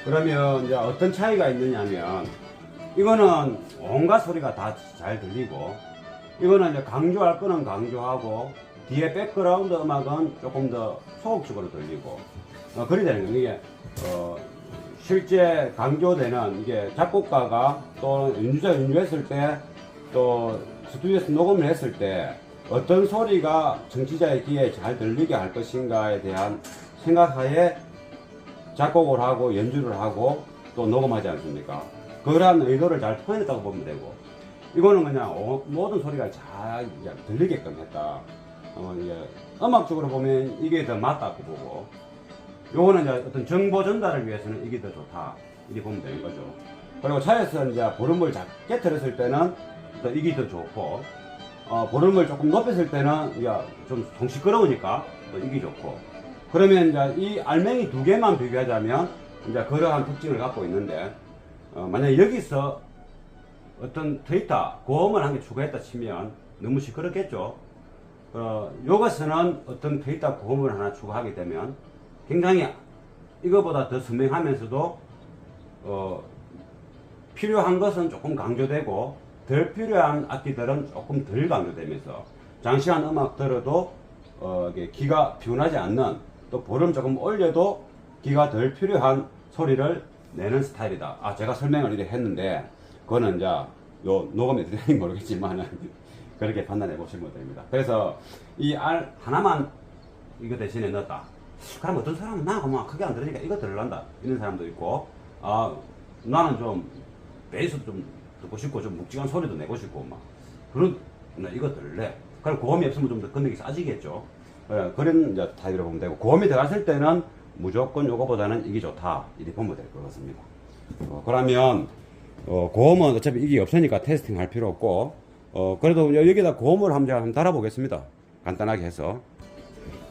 그러면 이제 어떤 차이가 있느냐면 이거는 온갖 소리가 다 잘 들리고 이거는 이제 강조할 거는 강조하고 뒤에 백그라운드 음악은 조금 더 소극적으로 들리고 그리 되는 거예요. 이게 실제 강조되는 이게 작곡가가 또 연주자 연주했을 때 또 스튜디오에서 녹음을 했을 때 어떤 소리가 청취자의 귀에 잘 들리게 할 것인가에 대한 생각하에 작곡을 하고 연주를 하고 또 녹음하지 않습니까? 그러한 의도를 잘 표현했다고 보면 되고 이거는 그냥 모든 소리가 잘 들리게끔 했다. 이제 음악적으로 보면 이게 더 맞다고 보고 요거는 이제 어떤 정보 전달을 위해서는 이게 더 좋다 이렇게 보면 되는 거죠. 그리고 차에서 이제 볼륨을 작게 틀었을 때는 또 이게 더 좋고 볼륨을 조금 높였을 때는 이제 좀 시끄러우니까 또 이게 좋고 그러면 이제 이 알맹이 두 개만 비교하자면 이제 그러한 특징을 갖고 있는데 만약 여기서 어떤 데이터 고음을 한 개 추가했다 치면 너무 시끄럽겠죠. 여기서는 어떤 데이터 고음을 하나 추가하게 되면 굉장히 이거보다 더 선명하면서도 필요한 것은 조금 강조되고 덜 필요한 악기들은 조금 덜 강조되면서 장시간 음악 들어도 귀가 피곤하지 않는 또 볼륨 조금 올려도 귀가 덜 필요한 소리를 내는 스타일이다. 제가 설명을 이렇게 했는데 그거는 이제 요 녹음에 들으는지 모르겠지만 그렇게 판단해 보시면 됩니다. 그래서 이 알 하나만 이거 대신에 넣었다. 그럼 어떤 사람은 나가 뭐 크게 안 들으니까 이거 들을란다 이런 사람도 있고 나는 좀 베이스도 좀 듣고 싶고 좀 묵직한 소리도 내고 싶고 막 그런 나 이거 들을래. 그럼 고음이 없으면 좀 더 건너기 싸지겠죠. 그런 이제 타입으로 보면 되고 고음이 들어갔을 때는 무조건 요거보다는 이게 좋다 이렇게 보면 될 것 같습니다. 그러면 고음은 어차피 이게 없으니까 테스팅 할 필요 없고 그래도 여기다 고음을 한번 달아보겠습니다. 간단하게 해서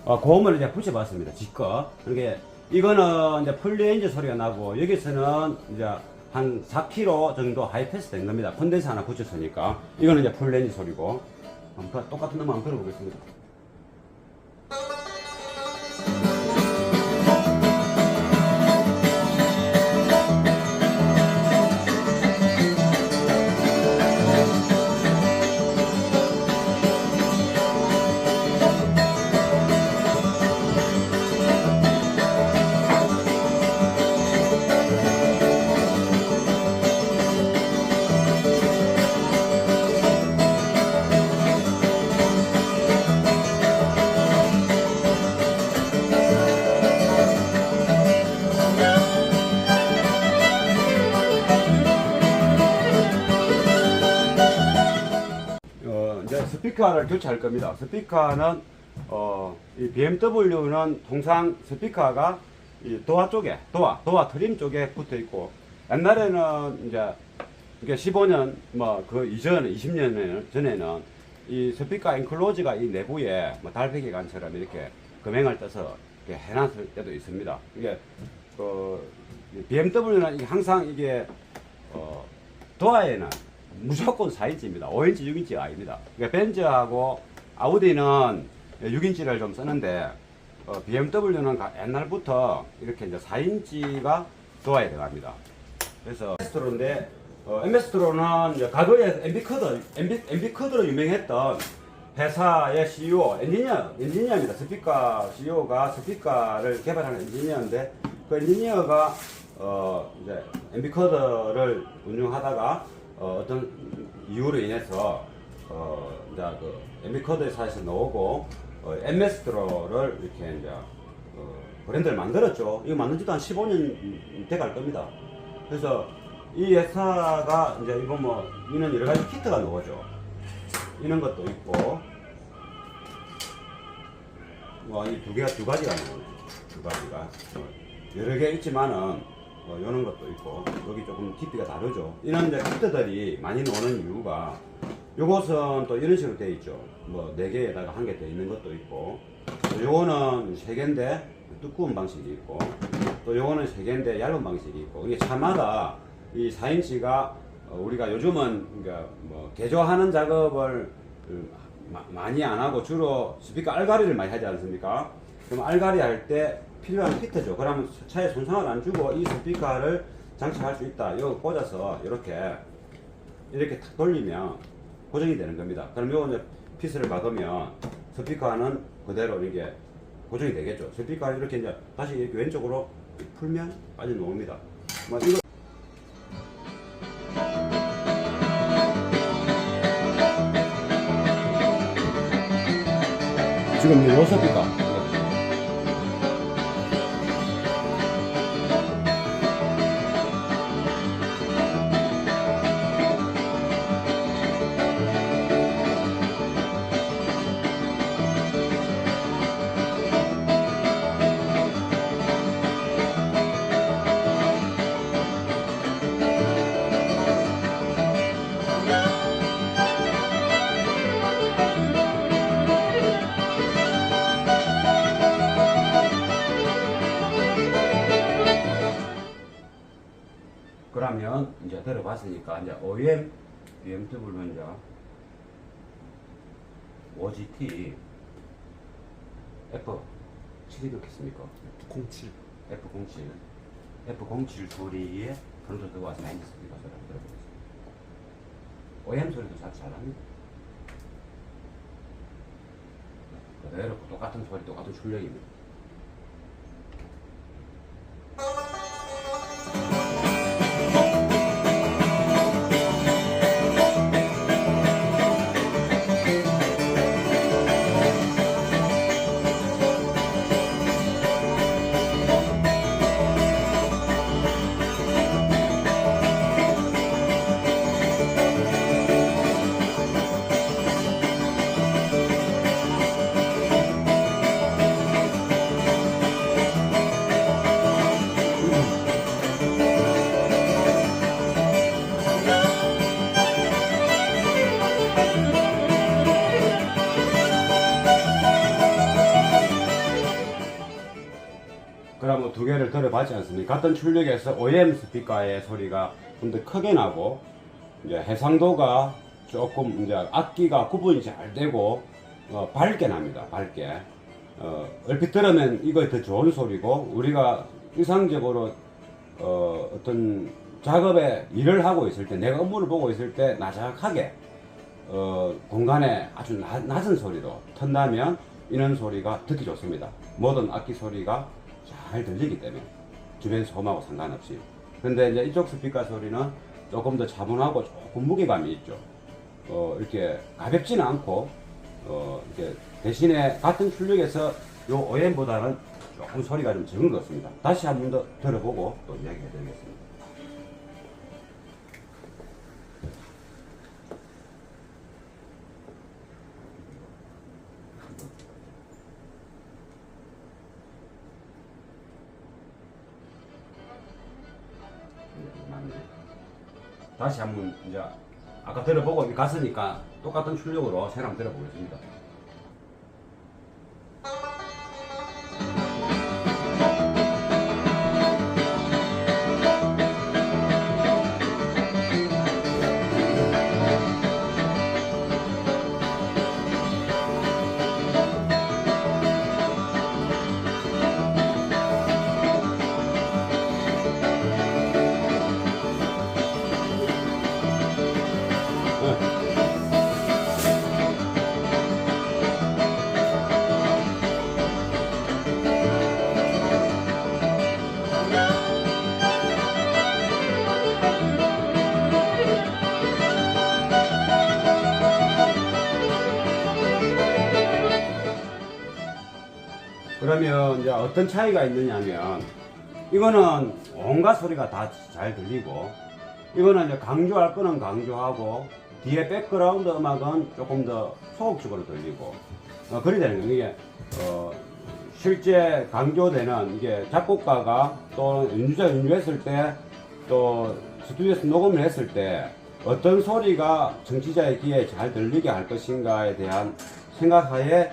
고음을 이제 붙여봤습니다. 지껏 이게 이거는 이제 풀레인지 소리가 나고 여기서는 이제 한 4kg 정도 하이패스 된 겁니다. 콘덴서 하나 붙였으니까 이거는 이제 풀레인지 소리고 똑같은 놈 한번 들어보겠습니다. 이제 스피커를 교체할 겁니다. 스피커는 이 BMW는 통상 스피커가 이 도어 쪽에 도어 트림 쪽에 붙어 있고 옛날에는 이제 이게 15년 뭐 그 이전에 20년 전에는 이 스피커 엔클로즈가 이 내부에 뭐 달팽이관처럼 이렇게 금행을 떠서 이렇게 해놨을 때도 있습니다. 이게 BMW는 이게 항상 이게 도어에는 무조건 4인치입니다. 5인치, 6인치 아닙니다. 그러니까 벤츠하고 아우디는 6인치를 좀 쓰는데 BMW는 옛날부터 이렇게 이제 4인치가 도어에 들어갑니다. 그래서 MS트로인데 MS트로는 이제 과거에 MB커드로 유명했던 회사의 CEO, 엔지니어입니다. 스피커 CEO가 스피커를 개발하는 엔지니어인데 그 엔지니어가 이제 MB커드를 운영하다가 어떤 이유로 인해서 이제 그 MB커드 회사에서 나오고 MS트로를 이렇게 이제 브랜드를 만들었죠. 이거 만든 지도 한 15년 돼 갈 겁니다. 그래서 이 회사가 이제 이거 뭐 이런 여러 가지 키트가 나오죠. 이런 것도 있고 뭐 이 두 가지가 나오네. 두 가지가 여러 개 있지만은 이런 것도 있고 여기 조금 깊이가 다르죠. 이런 이제 키트들이 많이 나오는 이유가 요것은 또 이런 식으로 되어 있죠. 뭐 4개에다가 1개 더 있는 것도 있고 요거는 3개인데 두꺼운 방식이 있고 또 요거는 3개인데 얇은 방식이 있고 이게 차마다 이 4인치가 우리가 요즘은 그러니까 뭐 개조하는 작업을 많이 안 하고 주로 스피커 알가리를 많이 하지 않습니까? 그럼 알가리 할 때 필요한 키트죠. 그러면 차에 손상을 안 주고 이 스피커를 장착할 수 있다. 이거 꽂아서 이렇게 탁 돌리면 고정이 되는 겁니다. 그럼 요거 이제 피스를 박으면 스피커는 그대로 이게 고정이 되겠죠. 스피커를 이렇게 이제 다시 이렇게 왼쪽으로 풀면 빠져나옵니다. 뭐 이거 지금 요 스피커 그러면 이제 들어봤으니까 이제 OEM BMW는 이제 OGT F7이 넣겠습니까? F07 F07 소리에 컨트롤 들고 와서 마인드 스피커 소리 한번 들어보겠습니다. OEM 소리도 잘합니다. 그대로 똑같은 소리, 똑같은 출력입니다. 그러면 두 개를 들어봤지 않습니까? 같은 출력에서 OEM 스피커의 소리가 좀 더 크게 나고, 이제 해상도가 조금 이제 악기가 구분이 잘 되고, 밝게 납니다. 밝게. 얼핏 들으면 이거 더 좋은 소리고, 우리가 일상적으로 어떤 작업에 일을 하고 있을 때, 내가 업무를 보고 있을 때 나작하게 공간에 아주 낮은 소리로 튼다면 이런 소리가 듣기 좋습니다. 모든 악기 소리가 잘 들리기 때문에 주변 소음하고 상관없이. 근데 이제 이쪽 스피커 소리는 조금 더 차분하고 조금 무게감이 있죠. 이렇게 가볍지는 않고 이렇게 대신에 같은 출력에서 요 OM보다는 조금 소리가 좀 적은 것 같습니다. 다시 한 번 더 들어보고 또 이야기해 드리겠습니다. 다시 한번 이제 아까 들어보고 갔으니까 똑같은 출력으로 새로 한번 들어보겠습니다. 그러면 이제 어떤 차이가 있느냐면, 이거는 온갖 소리가 다 잘 들리고, 이거는 이제 강조할 거는 강조하고, 뒤에 백그라운드 음악은 조금 더 소극적으로 들리고, 그리 되는 거예요. 이게 실제 강조되는, 이게 작곡가가 또 연주자 연주했을 때, 또 스튜디오에서 녹음을 했을 때 어떤 소리가 청취자의 귀에 잘 들리게 할 것인가에 대한 생각하에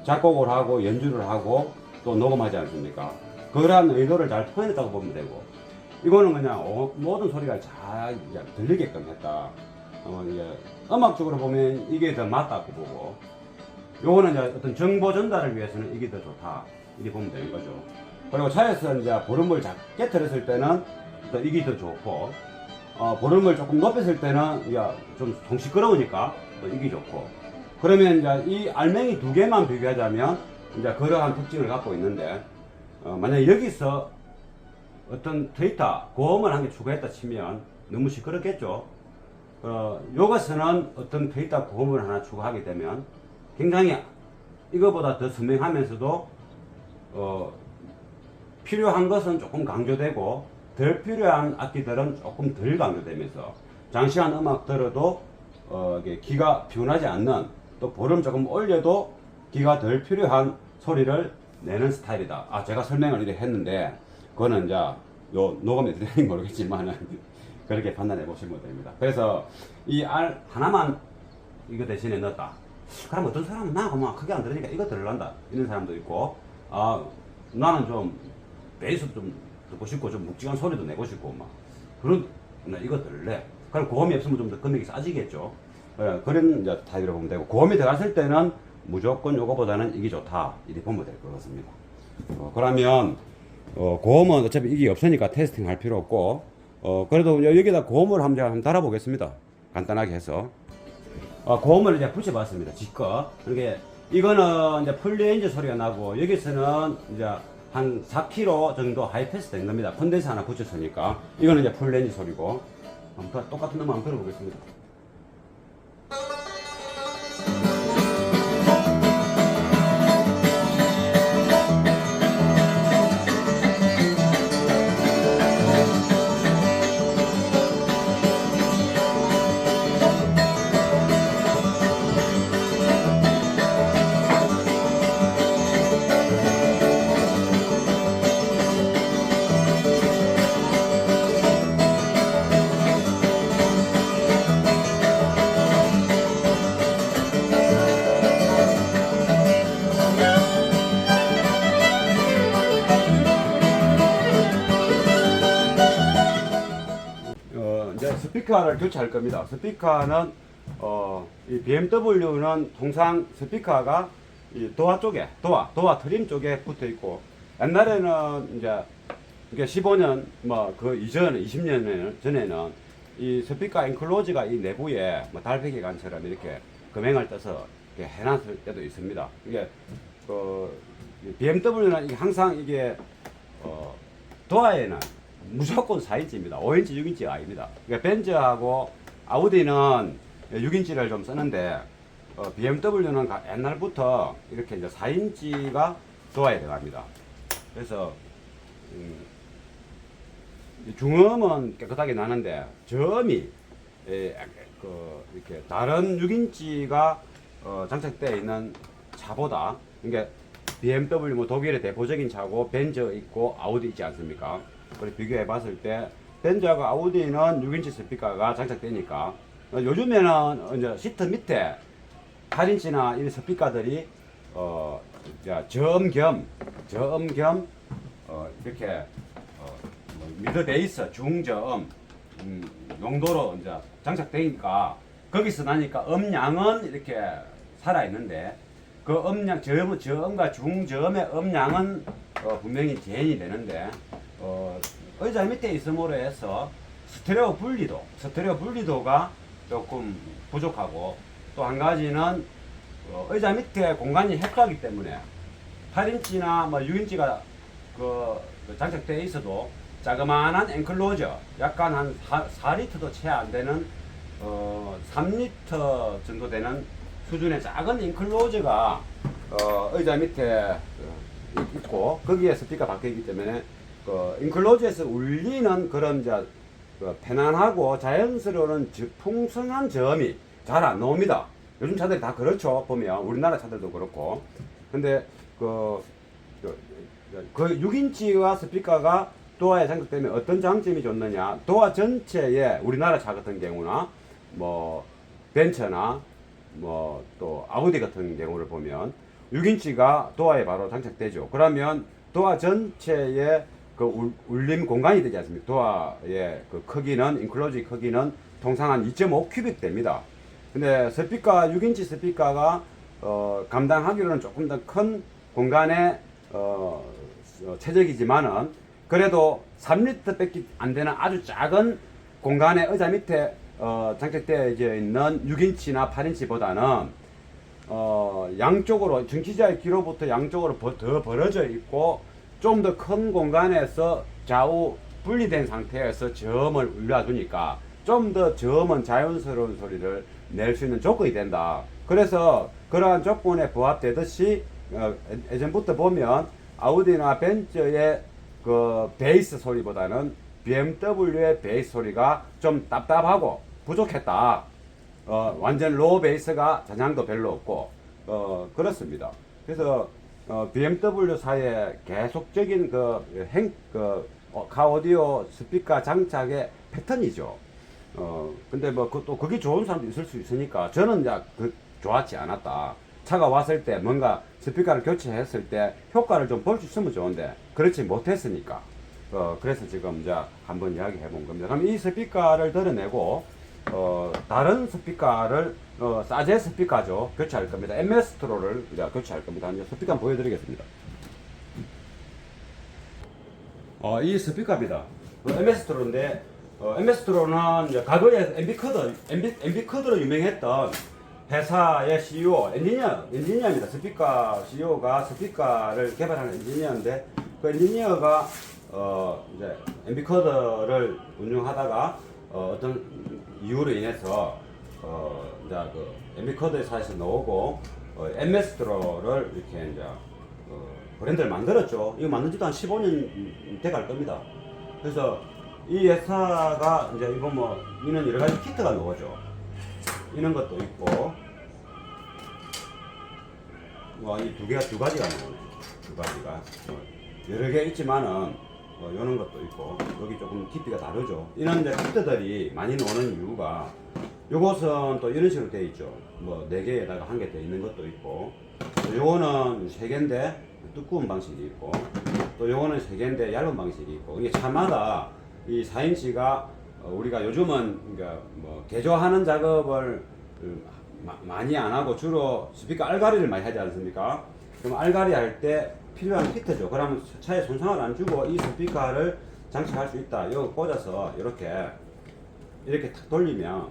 작곡을 하고 연주를 하고 또 녹음하지 않습니까? 그러한 의도를 잘 표현했다고 보면 되고, 이거는 그냥 모든 소리가 잘 들리게끔 했다. 이제 음악적으로 보면 이게 더 맞다고 보고, 요거는 이제 어떤 정보 전달을 위해서는 이게 더 좋다. 이렇게 보면 되는 거죠. 그리고 차에서 이제 보름을 작게 틀었을 때는 또 이게 더 좋고, 보름을 조금 높였을 때는 좀 시끄러우니까 또 이게 좋고. 그러면 이제 이 알맹이 두 개만 비교하자면 이제 그러한 특징을 갖고 있는데, 만약 여기서 어떤 트위터 고음을 한 개 추가했다 치면 너무 시끄럽겠죠. 요것은 어떤 트위터 고음을 하나 추가하게 되면 굉장히 이거보다 더 선명하면서도 필요한 것은 조금 강조되고 덜 필요한 악기들은 조금 덜 강조되면서 장시간 음악 들어도 이게 귀가 피곤하지 않는, 또 볼륨 조금 올려도 귀가 덜 필요한 소리를 내는 스타일이다. 제가 설명을 이렇게 했는데 그거는 이제 요 녹음에 들으니 모르겠지만 그렇게 판단해 보시면 됩니다. 그래서 이 알 하나만 이거 대신에 넣었다. 그럼 어떤 사람은 나 그만 크게 안 들으니까 이거 들으란다 이런 사람도 있고, 나는 좀 베이스도 좀 듣고 싶고 좀 묵직한 소리도 내고 싶고 막 그런, 나 이거 들을래. 그럼 고음이 없으면 좀 더 금액이 싸지겠죠. 그런 이제 타입으로 보면 되고, 고음이 들어갔을 때는 무조건 요거보다는 이게 좋다 이렇게 보면 될 것 같습니다. 그러면 고음은 어차피 이게 없으니까 테스팅 할 필요 없고, 그래도 여기다 고음을 한번 달아보겠습니다. 간단하게 해서 고음을 이제 붙여봤습니다. 지껏. 그러니까 이거는 이제 풀레인지 소리가 나고, 여기서는 이제 한 4kg 정도 하이패스 된 겁니다. 콘덴서 하나 붙였으니까. 이거는 이제 풀레인지 소리고, 한번 똑같은 음악 한번 들어보겠습니다. 이제 스피커를 교체할 겁니다. 스피커는 이 BMW는 통상 스피커가 이 도어 쪽에 도어 트림 쪽에 붙어 있고, 옛날에는 이제 이게 15년 뭐 그 이전에 20년 전에는 이 스피커 엔클로즈가 이 내부에 뭐 달팽이관처럼 이렇게 금행을 떠서 이렇게 해놨을 때도 있습니다. 이게 BMW는 이게 항상 이게 도어에는 무조건 4인치입니다. 5인치, 6인치가 아닙니다. 그러니까 벤츠하고 아우디는 6인치를 좀 쓰는데, BMW는 옛날부터 이렇게 이제 4인치가 도어에 들어갑니다. 그래서 중음은 깨끗하게 나는데 저음이 이렇게 다른 6인치가 장착되어 있는 차보다, 그러니까 BMW 뭐 독일의 대표적인 차고 벤츠 있고 아우디 있지 않습니까? 그걸 비교해 봤을 때 벤츠하고 아우디는 6인치 스피커가 장착되니까, 요즘에는 이제 시트 밑에 8인치나 이 스피커들이 저음 겸 이렇게 미드 베이스 중저음 용도로 이제 장착되니까, 거기서 나니까 음량은 이렇게 살아 있는데 그 음량 저음과 중저음의 음량은 분명히 제한이 되는데, 의자 밑에 있음으로 해서 스테레오 분리도가 조금 부족하고, 또 한 가지는 의자 밑에 공간이 협소하기 때문에 8인치나 뭐 6인치가 장착되어 있어도 자그마한 엔클로저, 약간 한 4리터도 채 안 되는 3리터 정도 되는 수준의 작은 엔클로저가 의자 밑에 있고, 거기에 스피커 박혀 있기 때문에 인클로즈에서 울리는 그런 편안하고 자연스러운 풍성한 저음이 잘 안 나옵니다. 요즘 차들이 다 그렇죠. 보면 우리나라 차들도 그렇고. 근데 그 6인치와 스피커가 도어에 장착되면 어떤 장점이 좋느냐? 도어 전체에 우리나라 차 같은 경우나 뭐 벤츠나 뭐 또 아우디 같은 경우를 보면 6인치가 도어에 바로 장착되죠. 그러면 도어 전체에 울림 공간이 되지 않습니까? 도어의 크기는, 인클로즈 크기는 통상 한 2.5 큐빅 됩니다. 근데 스피커, 6인치 스피커가 감당하기로는 조금 더 큰 공간에 최적이지만은 그래도 3리터밖에 안 되는 아주 작은 공간에 의자 밑에 장착되어 있는 6인치나 8인치보다는 양쪽으로 정치자의 귀로부터 양쪽으로 더 벌어져 있고 좀 더 큰 공간에서 좌우 분리된 상태에서 저음을 울려주니까 좀 더 저음은 자연스러운 소리를 낼 수 있는 조건이 된다. 그래서 그러한 조건에 부합되듯이 예전부터 보면 아우디나 벤츠의 그 베이스 소리보다는 BMW의 베이스 소리가 좀 답답하고 부족했다. 완전 로우 베이스가 잔향도 별로 없고 그렇습니다. 그래서 BMW사의 계속적인 카오디오 스피커 장착의 패턴이죠. 근데 뭐 또 그게 좋은 사람도 있을 수 있으니까 저는 이제 좋았지 않았다. 차가 왔을 때 뭔가 스피커를 교체했을 때 효과를 좀 볼 수 있으면 좋은데 그렇지 못했으니까 그래서 지금 이제 한번 이야기해 본 겁니다. 그럼 이 스피커를 드러내고 다른 스피커를 사제 스피커죠, 교체할 겁니다. MS트로를 이제 교체할 겁니다. 이제 스피커 한번 보여드리겠습니다. 이 스피커입니다. MS트로인데 MS트로는 이제 과거에 MB커드로 유명했던 회사의 CEO, 엔지니어입니다. 스피커 CEO가 스피커를 개발하는 엔지니어인데 그 엔지니어가 이제 MB커드를 운영하다가 어떤 이유로 인해서 이제 그 MB커드 회사에서 나오고 MS트로를 이렇게 이제 브랜드를 만들었죠. 이거 만든 지도 한 15년 돼 갈 겁니다. 그래서 이 회사가 이제 이거 뭐 이런 여러 가지 키트가 나오죠. 이런 것도 있고, 이 두 가지가 나오네. 두 가지가 여러 개 있지만은 이런 것도 있고, 여기 조금 깊이가 다르죠. 이런 이제 키트들이 많이 나오는 이유가 요것은 또 이런 식으로 되어 있죠. 뭐 4개에다가 1개 더 있는 것도 있고, 요거는 3개인데 두꺼운 방식이 있고, 또 요거는 3개인데 얇은 방식이 있고, 이게 차마다 이 4인치가 우리가 요즘은 그러니까 뭐 개조하는 작업을 많이 안 하고 주로 스피커 알가리를 많이 하지 않습니까? 그럼 알가리 할 때 필요한 키트죠. 그러면 차에 손상을 안 주고 이 스피커를 장착할 수 있다. 이거 꽂아서 이렇게 탁 돌리면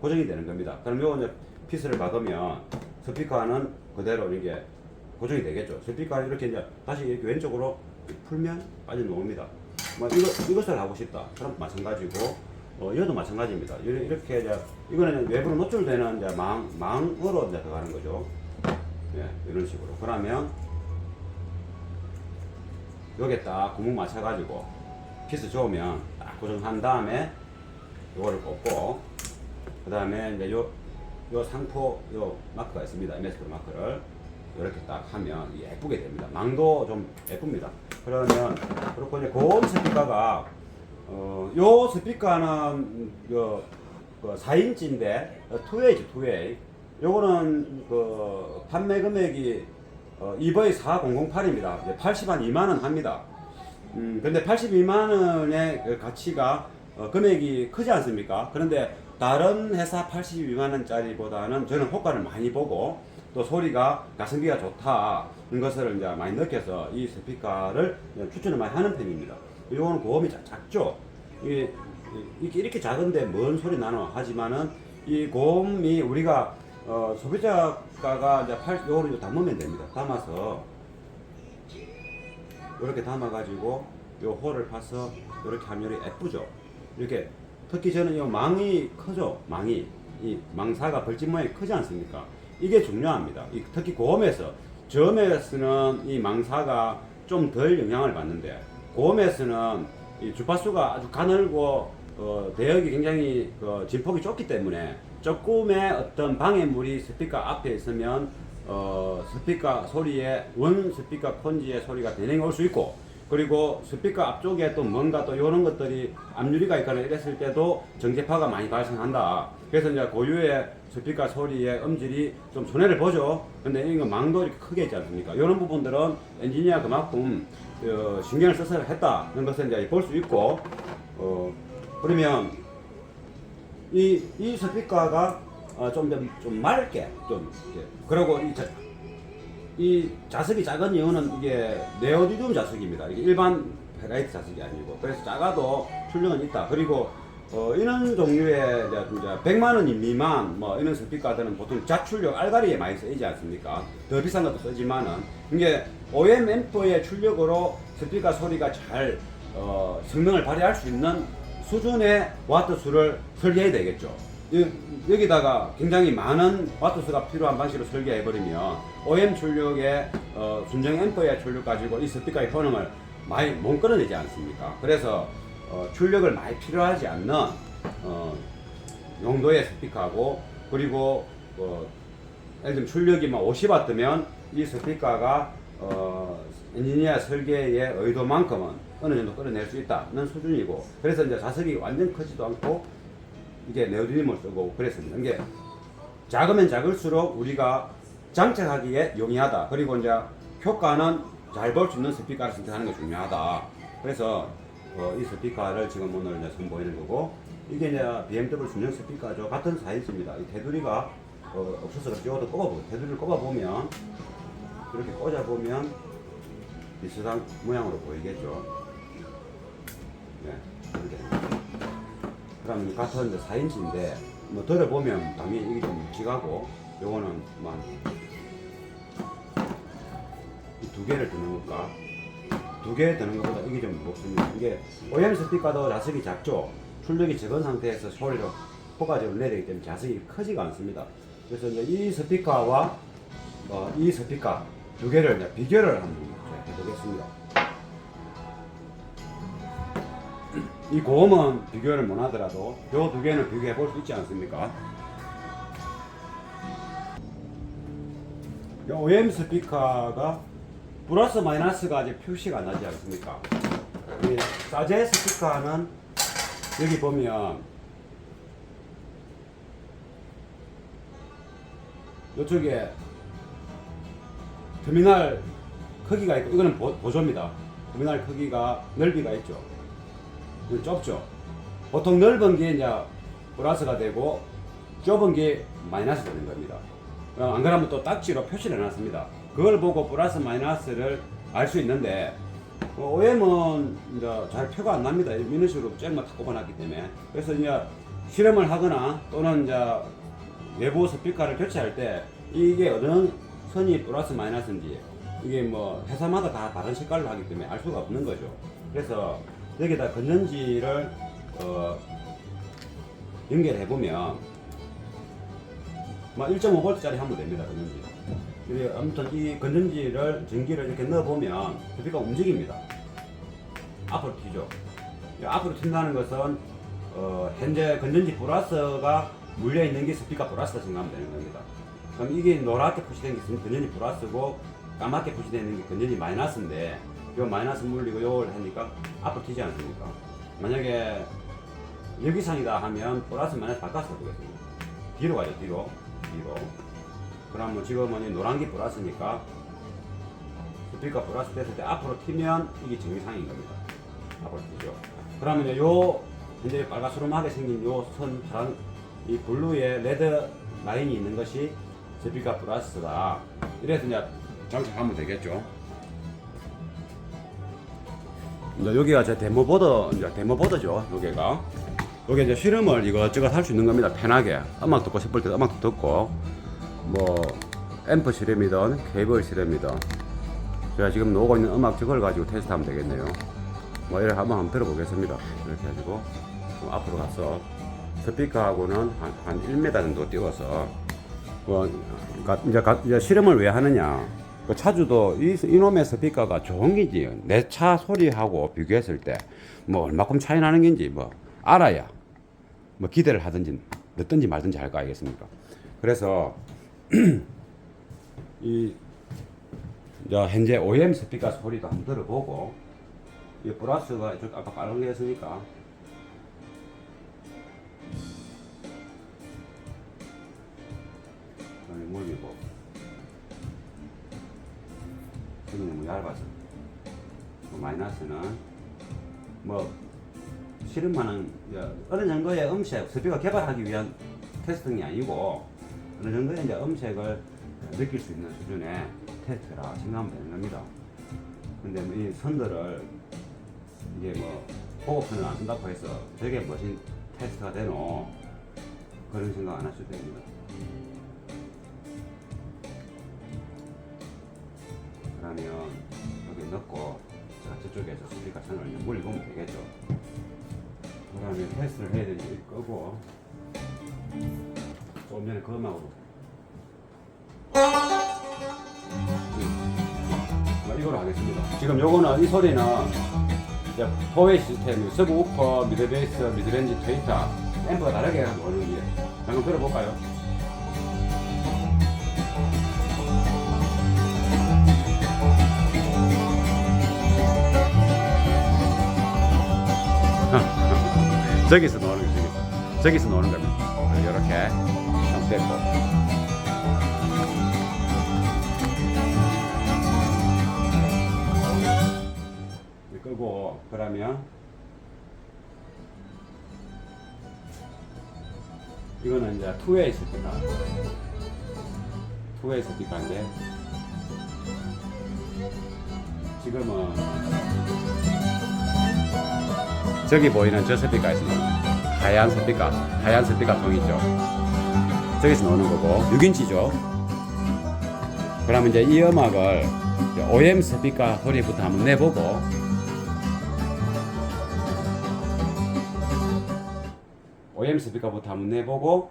고정이 되는 겁니다. 그럼 요거 이제 피스를 박으면 스피커는 그대로 이게 고정이 되겠죠. 스피커를 이렇게 이제 다시 이렇게 왼쪽으로 풀면 빠져나옵니다. 뭐 이것을 하고 싶다. 그럼 마찬가지고, 이것도 마찬가지입니다. 이렇게 이제 이거는 외부로 노출되는 이제 망으로 이제 들어가는 거죠. 예, 이런 식으로. 그러면 여기에 딱 구멍 맞춰가지고 피스 좋으면 딱 고정한 다음에 요거를 꽂고, 그 다음에 이제 요 상포 마크가 있습니다. MS 마크를 이렇게 딱 하면 예쁘게 됩니다. 망도 좀 예쁩니다. 그러면 그렇고 이제 고음 스피커가 요 스피커는 그 4인치인데 투웨이. 요거는 그 판매 금액이 EV4008입니다. 82만 원 합니다. 근데 82만 원의 그 가치가 금액이 크지 않습니까? 그런데 다른 회사 82만 원짜리보다는 저는 효과를 많이 보고 또 소리가 가성비가 좋다는 것을 이제 많이 느껴서 이 스피커를 추천을 많이 하는 편입니다. 이거는 고음이 작죠. 이렇게 작은데 뭔 소리 나노 하지만은 이 고음이 우리가 소비자가가 이제 요거를 담으면 됩니다. 담아서 이렇게 담아가지고 요 홀을 파서 이렇게 하면 예쁘죠. 이렇게 특히 저는 이 망이 크죠. 이 망사가 벌집 모양이 크지 않습니까? 이게 중요합니다. 특히 고음에서, 저음에서는 이 망사가 좀 덜 영향을 받는데 고음에서는 이 주파수가 아주 가늘고 대역이 굉장히 진폭이 좁기 때문에 조금의 어떤 방해물이 스피커 앞에 있으면 스피커 소리에 원 스피커 콘지의 소리가 대량이 올 수 있고, 그리고 스피커 앞쪽에 또 뭔가 또 이런 것들이 압유리가 있거나 이랬을 때도 정제파가 많이 발생한다. 그래서 이제 고유의 스피커 소리의 음질이 좀 손해를 보죠. 근데 이거 망도 이렇게 크게 있지 않습니까? 이런 부분들은 엔지니어가 그만큼 신경을 써서 했다는 것을 이제 볼 수 있고, 그러면 이 스피커가 좀 맑게 그리고 이 자석이 작은 이유는 이게 네오디듐 자석입니다. 이게 일반 페라이트 자석이 아니고, 그래서 작아도 출력은 있다. 그리고 이런 종류의 이제 100만 원 미만 뭐 이런 스피커들은 보통 자출력 알가리에 많이 쓰이지 않습니까? 더 비싼 것도 쓰지만은 이게 OM 앰프의 출력으로 스피커 소리가 잘 성능을 발휘할 수 있는 수준의 와트 수를 설계해야 되겠죠. 여기다가 굉장히 많은 와트 수가 필요한 방식으로 설계해버리면 OM 출력의 순정 앰프의 출력 가지고 이 스피커의 효능을 많이 못 끌어내지 않습니까? 그래서 출력을 많이 필요하지 않는 용도의 스피커하고, 그리고 예를 들면 출력이 50W면 이 스피커가 엔지니어 설계의 의도만큼은 어느 정도 끌어낼 수 있다는 수준이고, 그래서 이제 자석이 완전 크지도 않고 이게 네오디듐을 쓰고 그랬습니다. 이게 작으면 작을수록 우리가 장착하기에 용이하다. 그리고 이제 효과는 잘 볼 수 있는 스피커를 선택하는 게 중요하다. 그래서 이 스피커를 지금 오늘 이제 선보이는 거고, 이게 이제 BMW 순정 스피커죠. 같은 사이즈입니다. 이 테두리가 없어서 그렇지. 이것도 꼽아보고, 테두리를 꼽아보면 이렇게 꽂아보면 비슷한 모양으로 보이겠죠. 네, 이렇게. 그러면 같은 이제 4인치인데 뭐 들어보면 당연히 이게 좀 묵직하고, 요거는 뭐 이 두 개를 드는 것과 두 개 드는 것보다 이게 좀 무겁습니다. 이게 OM 스피커도 자석이 작죠. 출력이 적은 상태에서 소리를 효과적으로 내야 되기 때문에 자석이 크지가 않습니다. 그래서 이제 이 스피커와 이 스피커 두 개를 이제 비교를 한번 해보겠습니다. 이 고음은 비교를 못 하더라도 요 두 개는 비교해 볼 수 있지 않습니까? 이 OM 스피커가 플러스 마이너스가 아직 표시가 안 나지 않습니까? 이 사제 스피커는 여기 보면 이쪽에 터미널 크기가 있고, 이거는 보조입니다. 터미널 크기가 넓이가 있죠. 이건 좁죠. 보통 넓은 게 이제 플러스가 되고 좁은 게 마이너스 되는 겁니다. 안 그러면 또 딱지로 표시를 해놨습니다. 그걸 보고 플러스 마이너스를 알 수 있는데, OM은 이제 잘 표가 안 납니다. 이런 식으로 쨍만 탁 꼽아놨기 때문에. 그래서 이제 실험을 하거나 또는 이제 외부 스피커를 교체할 때 이게 어느 선이 플러스 마이너스인지, 이게 뭐 회사마다 다 다른 색깔로 하기 때문에 알 수가 없는 거죠. 그래서 여기다 건전지를 연결해 보면 1.5V짜리 하면 됩니다. 건전지. 아무튼 이 건전지를 전기를 이렇게 넣어 보면 스피커가 움직입니다. 앞으로 튀죠. 앞으로 튄다는 것은 현재 건전지 플러스가 물려 있는 게 스피커 플러스다 생각하면 되는 겁니다. 그럼 이게 노랗게 표시된 게 건전지 플러스고, 까맣게 표시되어 있는 게 건전지 마이너스인데, 요 마이너스 물리고 요걸 하니까 앞으로 튀지 않습니까? 만약에 여기상이다 하면 플러스 마이너스 바꿔서 해보겠습니다. 뒤로 가죠. 뒤로. 그러면 지금은 노란 게 플러스니까 스피커 플러스 됐을 때 앞으로 튀면 이게 정상인 겁니다. 앞으로 튀죠. 그러면 요 현재 빨가스름하게 생긴 요 선 파란 이 블루의 레드 라인이 있는 것이 스피커 플러스다. 이래서 이제 장착하면 되겠죠. 이제 여기가 제 데모보드죠. 여기 이제 실험을 이것저것 할 수 있는 겁니다. 편하게 음악 듣고 싶을 때 음악도 듣고, 뭐 앰프 실험이든 케이블 실험이든 제가 지금 놓고 있는 음악 저걸 가지고 테스트하면 되겠네요. 뭐 이렇게 한번 들어보겠습니다. 이렇게 해가지고 앞으로 가서 스피커하고는 한 1m 정도 띄워서 이제 실험을 왜 하느냐. 그 차주도 이놈의 스피커가 좋은 건지 내 차 소리하고 비교했을 때 뭐 얼마큼 차이 나는 건지 뭐 알아야 뭐 기대를 하든지 넣든지 말든지 할 거 아니겠습니까? 그래서 이제 현재 OEM 스피커 소리도 한번 들어보고, 이 플러스가 이쪽 아까 빨간 게 했으니까 물리고, 여기는 너무 얇아서 마이너스는 뭐 실험만은 어느 정도의 음색, 스피커 개발하기 위한 테스팅이 아니고 어느 정도의 이제 음색을 느낄 수 있는 수준의 테스트라 생각하면 되는 겁니다. 근데 이 선들을 이게 뭐 보급선을 안 쓴다고 해서 되게 멋진 테스트가 되노 그런 생각 안 하셔도 됩니다. 그러면 여기 넣고 제가 저쪽에서 스피커 선을 물리보면 되겠죠. 그러면 테스트를 해야 되는지 끄고 조금 전에 그 음악으로 이걸로 하겠습니다. 지금 요거는 이 소리는 포웨이 시스템, 서브우퍼, 미드베이스, 미드렌지, 트위터 앰프가 다르게 오는 게 한번 들어볼까요? 저기서 노는 거, 저기서 노는 겁니다. 이렇게 좀 뺐고. 끄고 그러면 이거는 이제 투웨이 스피커인데 지금은 저기 보이는 저 스피커 있습니다. 하얀 스피커 통 있죠. 저기서 나오는 거고 6인치죠. 그러면 이제 이 음악을 OM 스피커 소리부터 한번 내보고 OM 스피커부터 한번 내보고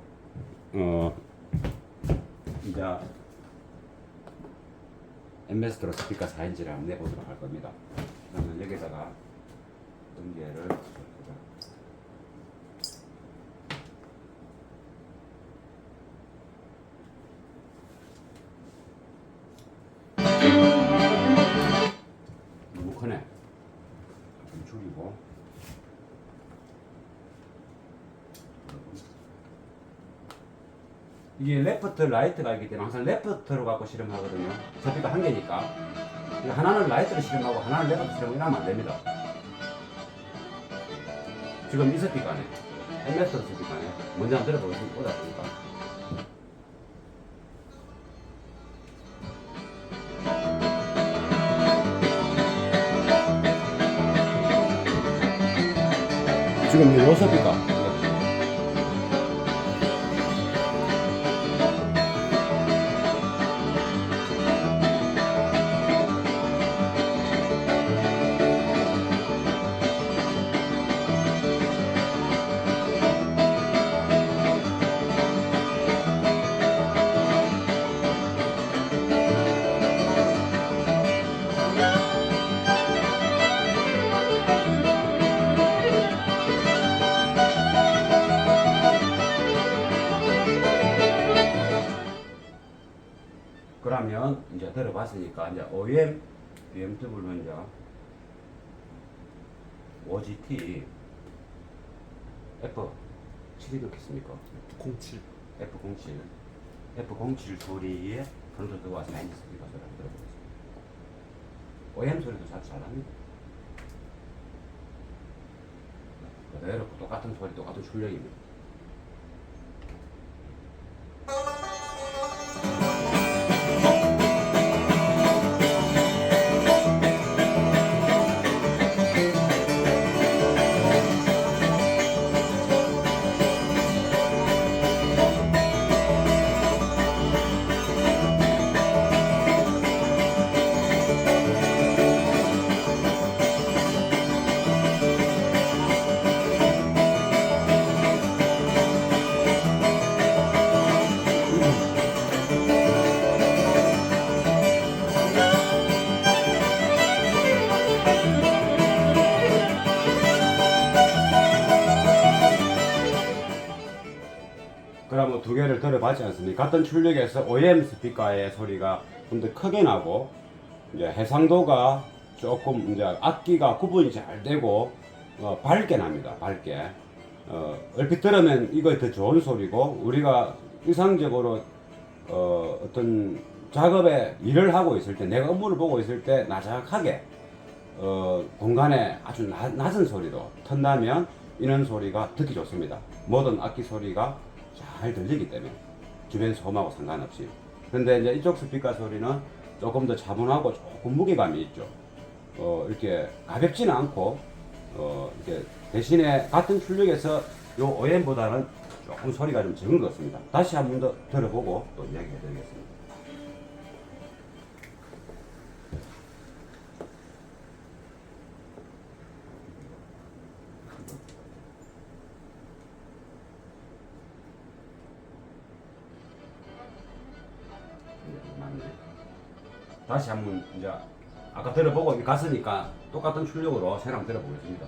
이제 엠베스트로 스피커 4인치를 한번 내보도록 할 겁니다. 그러면 여기다가 전기를 너무 크네. 좀 줄이고 이게 레프트 라이트가 있기 때문에 항상 레프트로 갖고 실험하거든요. 스피커 한 개니까 하나는 라이트로 실험하고 하나는 레프트 실험하고 이러면 안 됩니다. 지금 이 스피커네, 엠베스터 스피커네. 먼저 한번 들어보겠습니다. 오다 보니까 지금 이 스피커 그러면 이제 들어봤으니까 이제 OEM, BMW는 이제 OGT F7이 넣겠습니까? F07 F07 소리에 컨트롤과 사인 스피커 소리 한번 들어보겠습니다. OEM 소리도 잘합니다. 그대로 똑같은 소리, 똑같은 출력입니다. 그러면 두 개를 들어봤지 않습니까? 같은 출력에서 OEM 스피커의 소리가 좀 더 크게 나고 이제 해상도가 조금 이제 악기가 구분이 잘 되고 밝게 납니다. 밝게 얼핏 들으면 이거 더 좋은 소리고 우리가 일상적으로 어떤 작업에 일을 하고 있을 때 내가 업무를 보고 있을 때 나작하게 공간에 아주 낮은 소리도 튼다면 이런 소리가 듣기 좋습니다. 모든 악기 소리가 잘 들리기 때문에 주변 소음하고 상관없이. 근데 이제 이쪽 스피커 소리는 조금 더 차분하고 조금 무게감이 있죠. 이렇게 가볍지는 않고, 이렇게 대신에 같은 출력에서 요 OM보다는 조금 소리가 좀 적은 것 같습니다. 다시 한 번 더 들어보고 또 이야기해 드리겠습니다. 맞네. 다시 한번 이제 아까 들어보고 갔으니까 똑같은 출력으로 새로 한번 들어보겠습니다.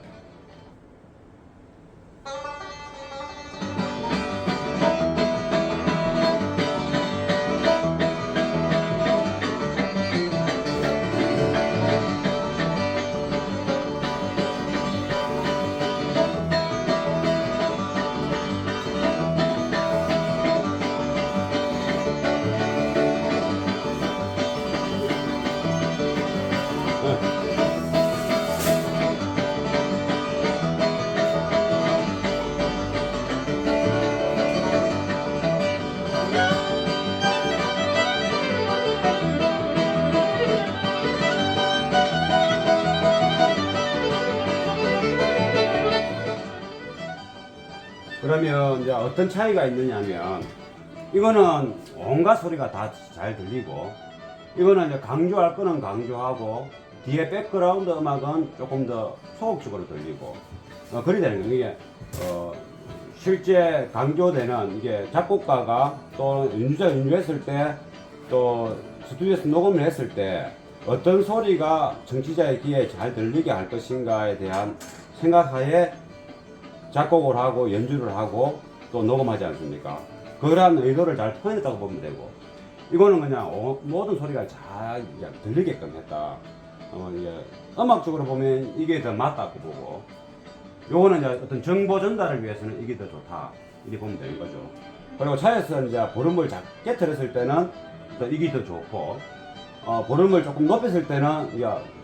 그러면 이제 어떤 차이가 있느냐면 이거는 온갖 소리가 다 잘 들리고 이거는 이제 강조할 거는 강조하고 뒤에 백그라운드 음악은 조금 더 소극적으로 들리고 그리 되는 거예요. 이게 실제 강조되는 이게 작곡가가 또 연주자 연주했을 때 또 스튜디오에서 녹음을 했을 때 어떤 소리가 청취자의 귀에 잘 들리게 할 것인가에 대한 생각하에 작곡을 하고 연주를 하고 또 녹음하지 않습니까? 그러한 의도를 잘 표현했다고 보면 되고 이거는 그냥 모든 소리가 잘 들리게끔 했다. 이제 음악적으로 보면 이게 더 맞다고 보고 요거는 이제 어떤 정보 전달을 위해서는 이게 더 좋다 이렇게 보면 되는 거죠. 그리고 차에서 이제 볼륨을 작게 틀었을 때는 또 이게 더 좋고 볼륨을 조금 높였을 때는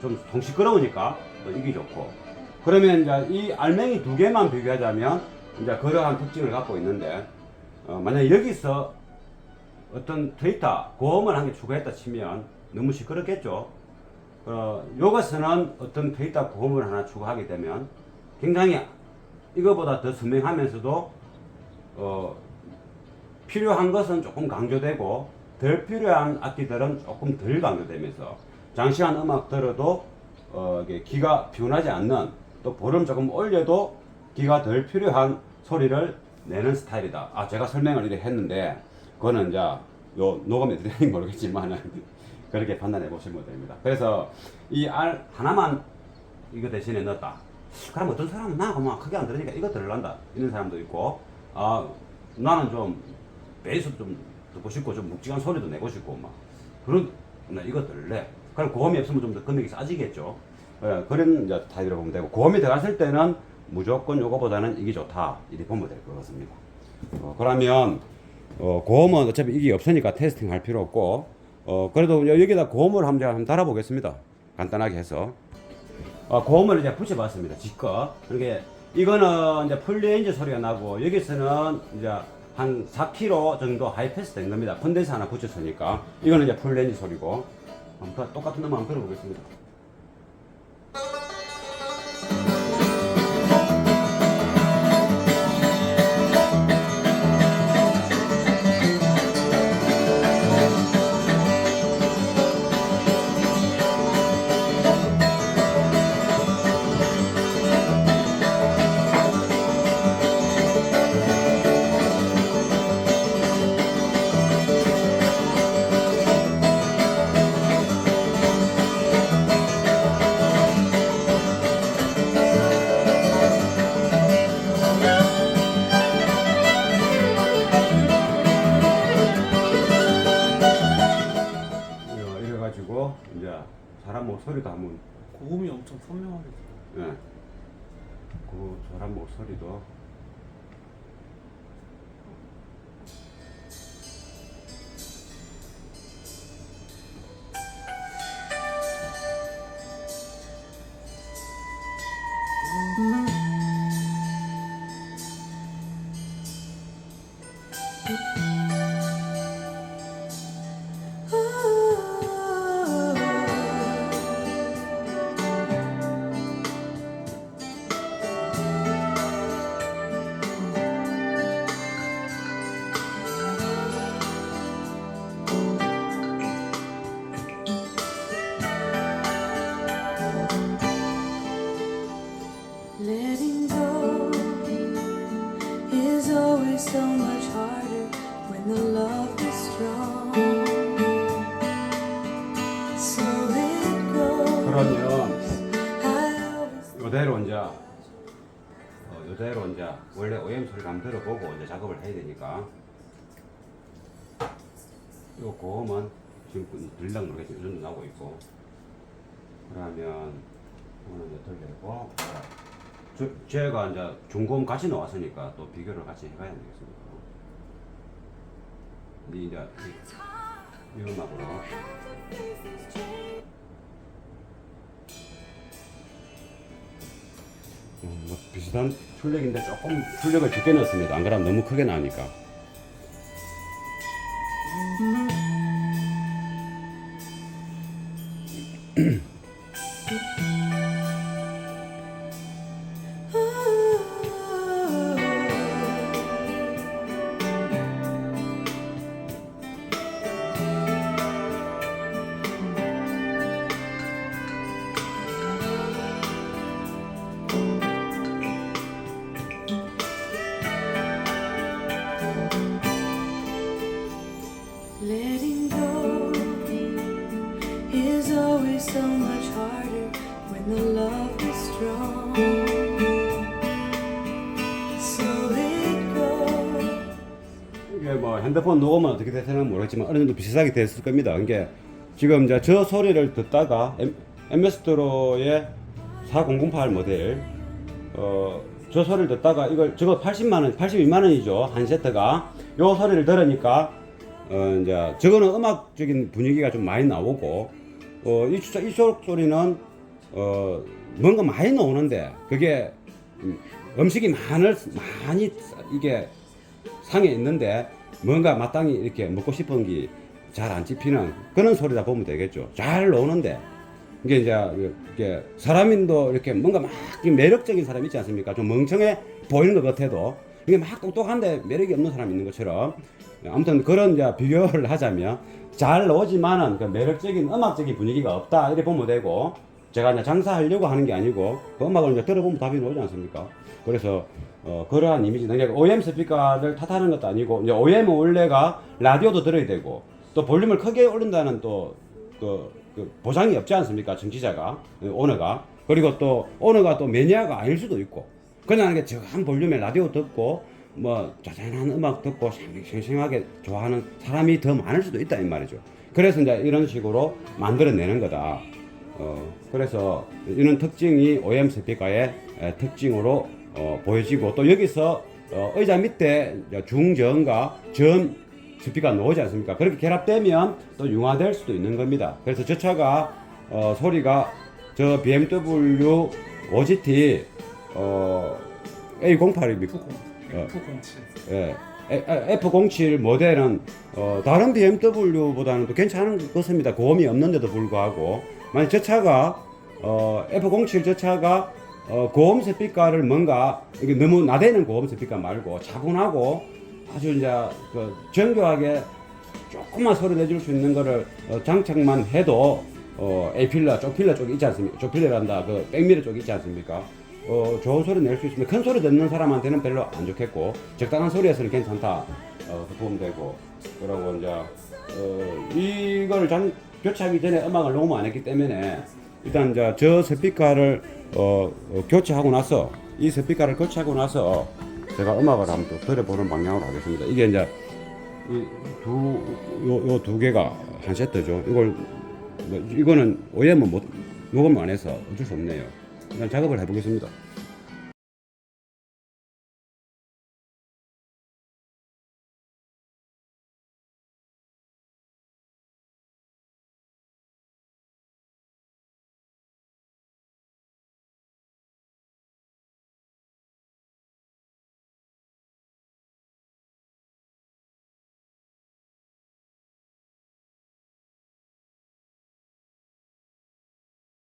좀 시끄러우니까 또 이게 좋고 그러면 이제 이 알맹이 두 개만 비교하자면 이제 그러한 특징을 갖고 있는데 만약 여기서 어떤 데이터 고음을 한 개 추가했다 치면 너무 시끄럽겠죠. 여기서는 어떤 데이터 고음을 하나 추가하게 되면 굉장히 이거보다 더 선명하면서도 필요한 것은 조금 강조되고 덜 필요한 악기들은 조금 덜 강조되면서 장시간 음악 들어도 이게 귀가 피곤하지 않는 또 볼륨 조금 올려도 귀가 덜 필요한 소리를 내는 스타일이다. 제가 설명을 이렇게 했는데 그거는 이제 요 녹음에 들으니 모르겠지만 그렇게 판단해 보시면 됩니다. 그래서 이 알 하나만 이거 대신에 넣었다. 그럼 어떤 사람은 나 그만 크게 안 들으니까 이거 들으란다 이런 사람도 있고 나는 좀 베이스 좀 듣고 싶고 좀 묵직한 소리도 내고 싶고 막 그런 나 이거 들래. 그럼 고음이 없으면 좀 더 금액이 싸지겠죠. 그런 이제 타입으로 보면 되고 고음이 들어갔을 때는 무조건 요거보다는 이게 좋다 이렇게 보면 될 것 같습니다. 그러면 고음은 어차피 이게 없으니까 테스팅 할 필요 없고 그래도 여기다 고음을 한번 달아보겠습니다. 간단하게 해서 고음을 이제 붙여봤습니다. 지껏. 그러니까 이거는 이제 풀레인지 소리가 나고 여기서는 이제 한 4kg 정도 하이패스 된 겁니다. 콘덴서 하나 붙였으니까 이거는 이제 풀레인지 소리고 똑같은 음악 한번 들어보겠습니다. 이래가지고 이제 사람 목소리도 한번 고음이 엄청 선명하게 예. 그 사람 목소리도 Letting go is always so much harder when the love is strong. So it goes. 그러면 I always 이대로 이제 원래 OM 소리를 한번 들어보고 이제 작업을 해야 되니까 이 고음은 지금 들리려고 모르겠지만 이 정도 나오고 있고 그러면 이거는 이제 들리고 제가 이제 중고음 같이 나왔으니까 또 비교를 같이 해봐야 되겠습니다. 이제 이 음악으로 뭐 비슷한 출력인데 조금 출력을 적게 넣었습니다. 안 그러면 너무 크게 나오니까. letting go is always so much harder when the love is strong. So it goes. 이게 뭐 핸드폰 녹음은 어떻게 되서는 모르겠지만 어느 정도 비슷하게 됐을 겁니다. 그러니까 지금 이제 저 소리를 듣다가 MS 드로의 4008 모델 저 소리를 듣다가 이걸 저거 80만 원, 82만 원이죠 한 세트가. 요 소리를 들으니까 이제 저거는 음악적인 분위기가 좀 많이 나오고 이쪽 소리는 뭔가 많이 나오는데 그게 음식이 많이 이게 상에 있는데 뭔가 마땅히 이렇게 먹고 싶은 게 잘 안 찝히는 그런 소리다 보면 되겠죠. 잘 나오는데 이게 이제 사람인도 이렇게 뭔가 막 매력적인 사람 있지 않습니까? 좀 멍청해 보이는 것 같아도 이게 막 똑똑한데 매력이 없는 사람 있는 것처럼 아무튼 그런 이제 비교를 하자면 잘 나오지만은 그 매력적인 음악적인 분위기가 없다 이렇게 보면 되고 제가 이제 장사하려고 하는 게 아니고 그 음악을 이제 들어보면 답이 나오지 않습니까? 그래서 그러한 이미지 그러니까 OEM 스피커를 탓하는 것도 아니고 이제 OEM은 원래가 라디오도 들어야 되고 또 볼륨을 크게 올린다는 또 그 보장이 없지 않습니까? 정치자가 오너가 그리고 또 오너가 또 매니아가 아닐 수도 있고 그냥 이렇게 저한 볼륨에 라디오 듣고 뭐 자잘한 음악 듣고 생생하게 좋아하는 사람이 더 많을 수도 있다 이 말이죠. 그래서 이제 이런 식으로 만들어내는 거다. 그래서 이런 특징이 OEM 스피커의 특징으로 보여지고 또 여기서 의자 밑에 중저음과 저음 스피커가 나오지 않습니까? 그렇게 결합되면 또 융화될 수도 있는 겁니다. 그래서 저 차가 소리가 저 BMW OGT A08입니까? F07. F07 모델은 다른 BMW보다는 또 괜찮은 것입니다. 고음이 없는데도 불구하고 만약 저 차가 F07 저 차가 고음 스피커를 뭔가 이게 너무 나대는 고음 스피커 말고 차분하고 아주 이제 정교하게 조금만 소리 내줄 수 있는 거를 장착만 해도 A필러, 쪽필러 쪽이 있지 않습니까? 쪽필러란다 그 백미러 쪽이 있지 않습니까? 좋은 소리 낼 수 있으면 큰 소리 듣는 사람한테는 별로 안 좋겠고 적당한 소리에서는 괜찮다 보면 되고 그러고 이제 이걸 교체하기 전에 음악을 녹음 안 했기 때문에 일단 이제 저 스피커를 교체하고 나서 이 스피커를 교체하고 나서 제가 음악을 한번 또 들어보는 방향으로 하겠습니다. 이게 이제 요 두 개가 한 세트죠. 이거는 OEM은 녹음을 안 해서 어쩔 수 없네요. 일단 작업을 해보겠습니다.